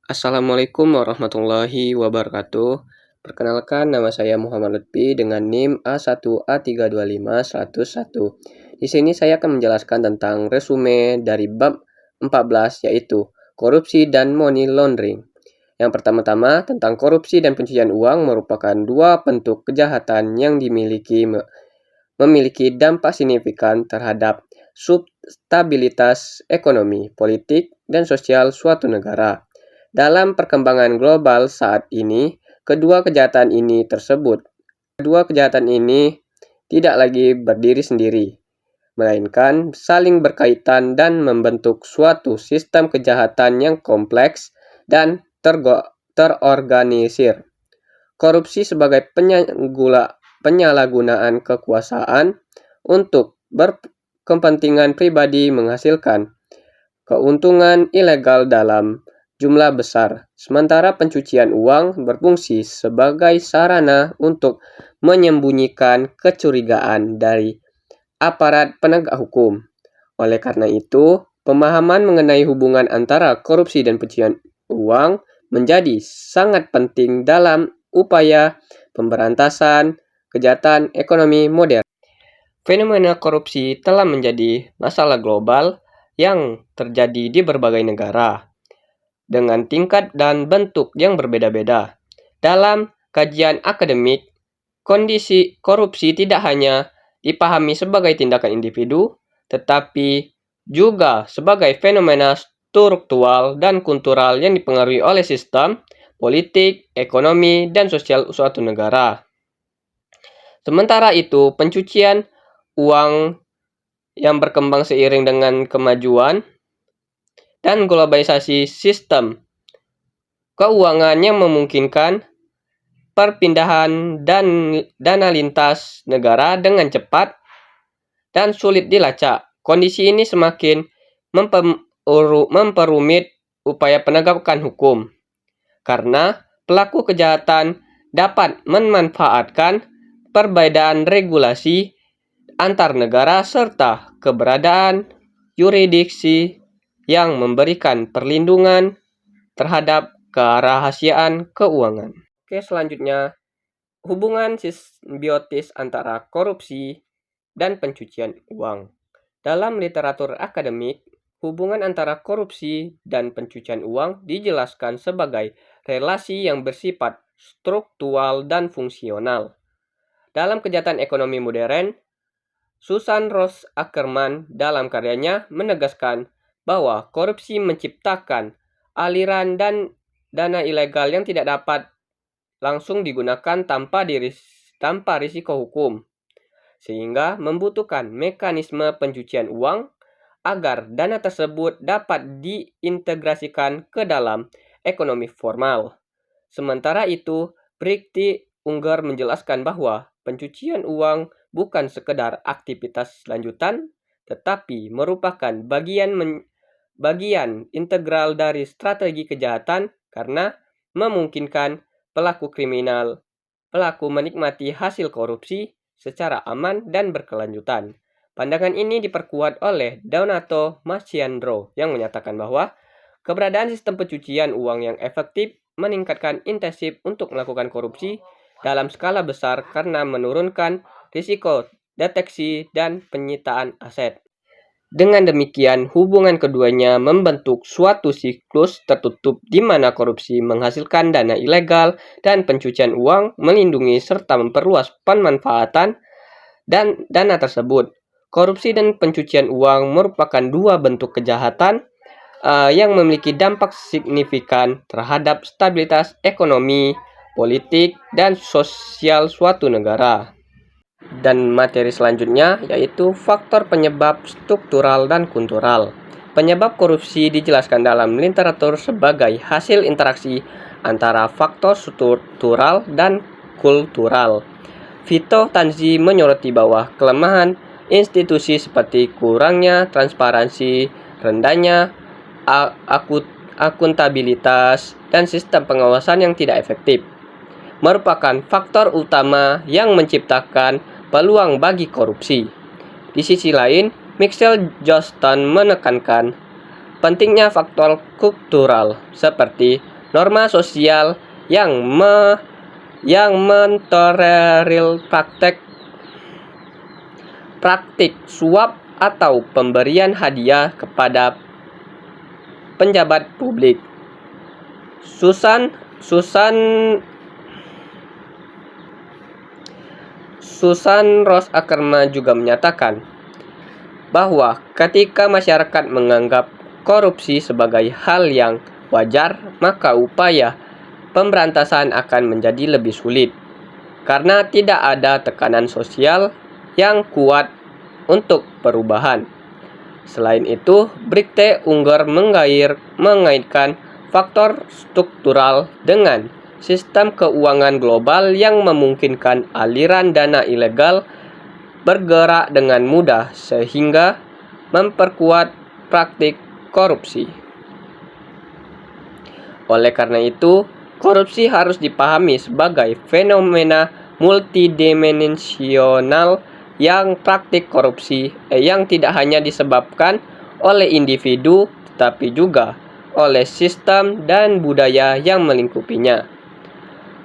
Assalamualaikum warahmatullahi wabarakatuh. Perkenalkan, nama saya Muhammad Lutfi dengan NIM A1A325-101. Di sini saya akan menjelaskan tentang resume dari bab 14, yaitu korupsi dan money laundering. Yang pertama-tama, tentang korupsi dan pencucian uang merupakan dua bentuk kejahatan yang memiliki dampak signifikan terhadap stabilitas ekonomi, politik, dan sosial suatu negara. Dalam perkembangan global saat ini, kedua kejahatan ini tidak lagi berdiri sendiri, melainkan saling berkaitan dan membentuk suatu sistem kejahatan yang kompleks dan terorganisir. Korupsi sebagai penyalahgunaan kekuasaan untuk berkepentingan pribadi menghasilkan keuntungan ilegal dalam jumlah besar, sementara pencucian uang berfungsi sebagai sarana untuk menyembunyikan kecurigaan dari aparat penegak hukum. Oleh karena itu, pemahaman mengenai hubungan antara korupsi dan pencucian uang menjadi sangat penting dalam upaya pemberantasan kejahatan ekonomi modern. Fenomena korupsi telah menjadi masalah global yang terjadi di berbagai negara dengan tingkat dan bentuk yang berbeda-beda. Dalam kajian akademik, kondisi korupsi tidak hanya dipahami sebagai tindakan individu, tetapi juga sebagai fenomena struktural dan kultural yang dipengaruhi oleh sistem, politik, ekonomi, dan sosial suatu negara. Sementara itu, pencucian uang yang berkembang seiring dengan kemajuan dan globalisasi sistem keuangan yang memungkinkan perpindahan dana lintas negara dengan cepat dan sulit dilacak. Kondisi ini semakin memperumit upaya penegakan hukum, karena pelaku kejahatan dapat memanfaatkan perbedaan regulasi antar negara serta keberadaan yurisdiksi yang memberikan perlindungan terhadap kerahasiaan keuangan. Oke, selanjutnya, hubungan simbiotis antara korupsi dan pencucian uang. Dalam literatur akademik, hubungan antara korupsi dan pencucian uang dijelaskan sebagai relasi yang bersifat struktural dan fungsional. Dalam kejahatan ekonomi modern, Susan Rose Ackerman dalam karyanya menegaskan bahwa korupsi menciptakan aliran dan dana ilegal yang tidak dapat langsung digunakan tanpa risiko hukum, sehingga membutuhkan mekanisme pencucian uang agar dana tersebut dapat diintegrasikan ke dalam ekonomi formal. Sementara itu, Brigti Unger menjelaskan bahwa pencucian uang bukan sekedar aktivitas lanjutan, tetapi merupakan bagian integral dari strategi kejahatan karena memungkinkan pelaku menikmati hasil korupsi secara aman dan berkelanjutan. Pandangan ini diperkuat oleh Donato Maciandro yang menyatakan bahwa keberadaan sistem pencucian uang yang efektif meningkatkan intensif untuk melakukan korupsi dalam skala besar karena menurunkan risiko deteksi dan penyitaan aset. Dengan demikian, hubungan keduanya membentuk suatu siklus tertutup di mana korupsi menghasilkan dana ilegal dan pencucian uang melindungi serta memperluas pemanfaatan dan dana tersebut. Korupsi dan pencucian uang merupakan dua bentuk kejahatan yang memiliki dampak signifikan terhadap stabilitas ekonomi, politik, dan sosial suatu negara. Dan materi selanjutnya yaitu faktor penyebab struktural dan kultural. Penyebab korupsi dijelaskan dalam literatur sebagai hasil interaksi antara faktor struktural dan kultural. Vito Tanzi menyoroti bahwa kelemahan institusi seperti kurangnya transparansi, rendahnya akuntabilitas, dan sistem pengawasan yang tidak efektif merupakan faktor utama yang menciptakan peluang bagi korupsi. Di sisi lain, Michael Johnston menekankan pentingnya faktor kultural seperti norma sosial yang mentolerir praktik suap atau pemberian hadiah kepada penjabat publik. Susan Rose Ackerman juga menyatakan bahwa ketika masyarakat menganggap korupsi sebagai hal yang wajar, maka upaya pemberantasan akan menjadi lebih sulit karena tidak ada tekanan sosial yang kuat untuk perubahan. Selain itu, Brigte Unger mengaitkan faktor struktural dengan sistem keuangan global yang memungkinkan aliran dana ilegal bergerak dengan mudah sehingga memperkuat praktik korupsi. Oleh karena itu, korupsi harus dipahami sebagai fenomena multidimensional yang praktik korupsi yang tidak hanya disebabkan oleh individu tetapi juga oleh sistem dan budaya yang melingkupinya.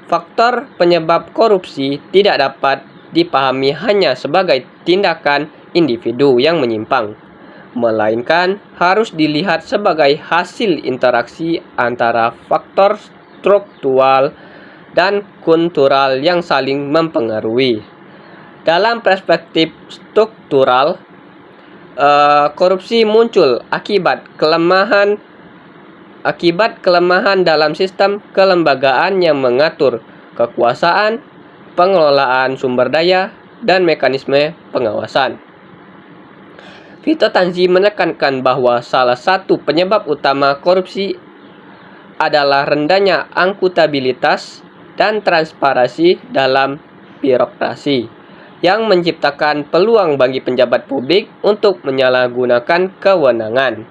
Faktor penyebab korupsi tidak dapat dipahami hanya sebagai tindakan individu yang menyimpang, melainkan harus dilihat sebagai hasil interaksi antara faktor struktural dan kultural yang saling mempengaruhi. Dalam perspektif struktural, korupsi muncul akibat kelemahan dalam sistem kelembagaan yang mengatur kekuasaan, pengelolaan sumber daya, dan mekanisme pengawasan. Vito Tanzi menekankan bahwa salah satu penyebab utama korupsi adalah rendahnya akuntabilitas dan transparansi dalam birokrasi, yang menciptakan peluang bagi penjabat publik untuk menyalahgunakan kewenangan.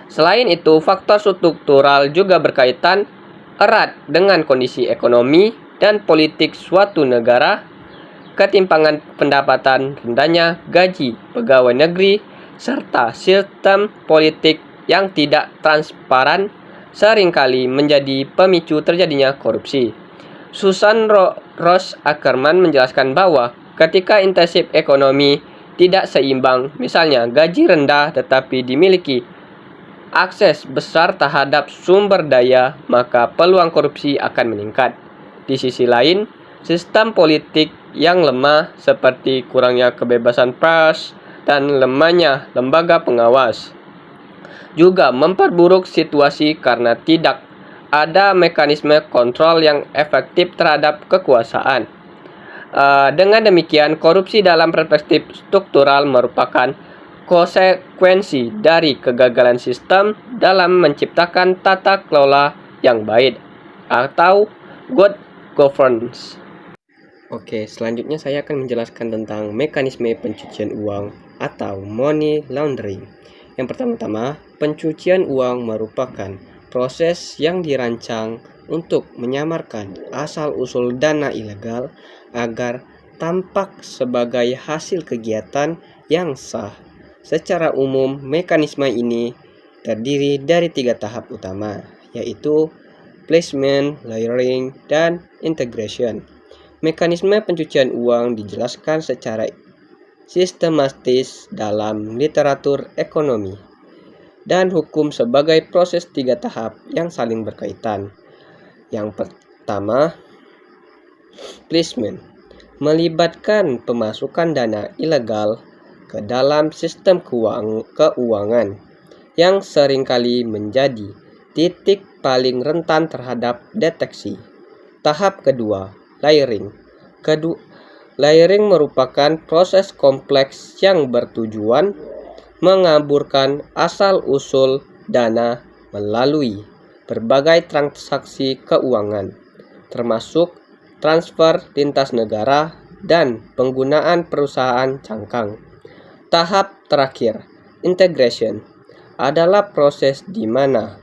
Selain itu, faktor struktural juga berkaitan erat dengan kondisi ekonomi dan politik suatu negara, ketimpangan pendapatan, rendahnya gaji pegawai negeri, serta sistem politik yang tidak transparan seringkali menjadi pemicu terjadinya korupsi. Susan Rose Ackerman menjelaskan bahwa ketika intensif ekonomi tidak seimbang, misalnya gaji rendah tetapi dimiliki akses besar terhadap sumber daya, maka peluang korupsi akan meningkat. Di sisi lain, sistem politik yang lemah seperti kurangnya kebebasan pers dan lemahnya lembaga pengawas juga memperburuk situasi karena tidak ada mekanisme kontrol yang efektif terhadap kekuasaan. Dengan demikian, korupsi dalam perspektif struktural merupakan konsekuensi dari kegagalan sistem dalam menciptakan tata kelola yang baik atau good governance. Oke, selanjutnya saya akan menjelaskan tentang mekanisme pencucian uang atau money laundering. Yang pertama-tama, pencucian uang merupakan proses yang dirancang untuk menyamarkan asal-usul dana ilegal agar tampak sebagai hasil kegiatan yang sah. Secara umum, mekanisme ini terdiri dari 3 tahap utama, yaitu placement, layering, dan integration. Mekanisme pencucian uang dijelaskan secara sistematis dalam literatur ekonomi dan hukum sebagai proses 3 tahap yang saling berkaitan. Yang pertama, placement, melibatkan pemasukan dana ilegal ke dalam sistem keuangan yang seringkali menjadi titik paling rentan terhadap deteksi. Tahap kedua, layering. Layering merupakan proses kompleks yang bertujuan mengaburkan asal-usul dana melalui berbagai transaksi keuangan, termasuk transfer lintas negara dan penggunaan perusahaan cangkang. Tahap terakhir, integration, adalah proses di mana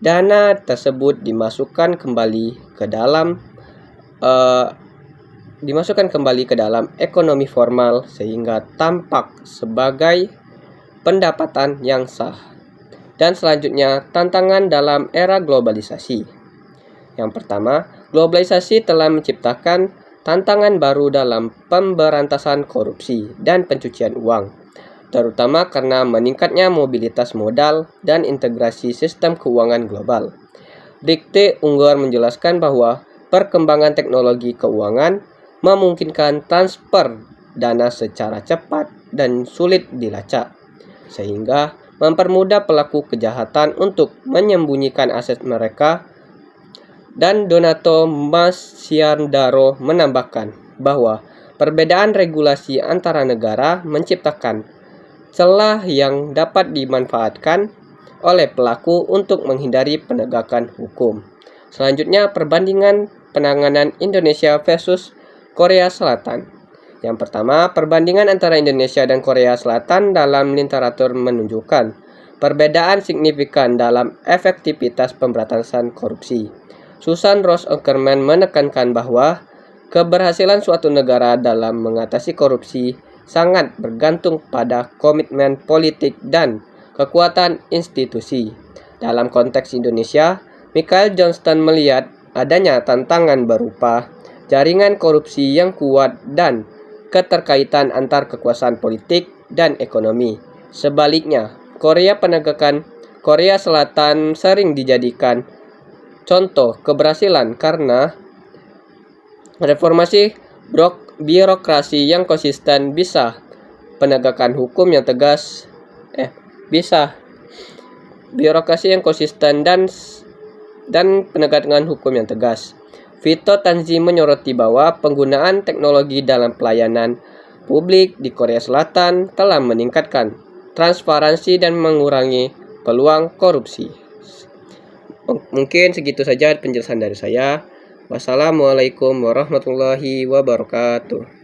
dana tersebut dimasukkan kembali ke dalam ekonomi formal sehingga tampak sebagai pendapatan yang sah. Dan selanjutnya, tantangan dalam era globalisasi. Yang pertama, globalisasi telah menciptakan tantangan baru dalam pemberantasan korupsi dan pencucian uang, terutama karena meningkatnya mobilitas modal dan integrasi sistem keuangan global. Dikte Unggul menjelaskan bahwa perkembangan teknologi keuangan memungkinkan transfer dana secara cepat dan sulit dilacak, sehingga mempermudah pelaku kejahatan untuk menyembunyikan aset mereka. Dan Donato Masciandaro menambahkan bahwa perbedaan regulasi antara negara menciptakan celah yang dapat dimanfaatkan oleh pelaku untuk menghindari penegakan hukum. Selanjutnya, perbandingan penanganan Indonesia versus Korea Selatan. Yang pertama, perbandingan antara Indonesia dan Korea Selatan dalam literatur menunjukkan perbedaan signifikan dalam efektivitas pemberantasan korupsi. Susan Rose Ackerman menekankan bahwa keberhasilan suatu negara dalam mengatasi korupsi sangat bergantung pada komitmen politik dan kekuatan institusi. Dalam konteks Indonesia, Michael Johnston melihat adanya tantangan berupa jaringan korupsi yang kuat dan keterkaitan antar kekuasaan politik dan ekonomi. Sebaliknya, Korea Selatan sering dijadikan contoh keberhasilan karena reformasi birokrasi yang konsisten, penegakan hukum yang tegas, birokrasi yang konsisten dan penegakan hukum yang tegas. Vito Tanzi menyoroti bahwa penggunaan teknologi dalam pelayanan publik di Korea Selatan telah meningkatkan transparansi dan mengurangi peluang korupsi. Mungkin segitu saja penjelasan dari saya. Wassalamualaikum warahmatullahi wabarakatuh.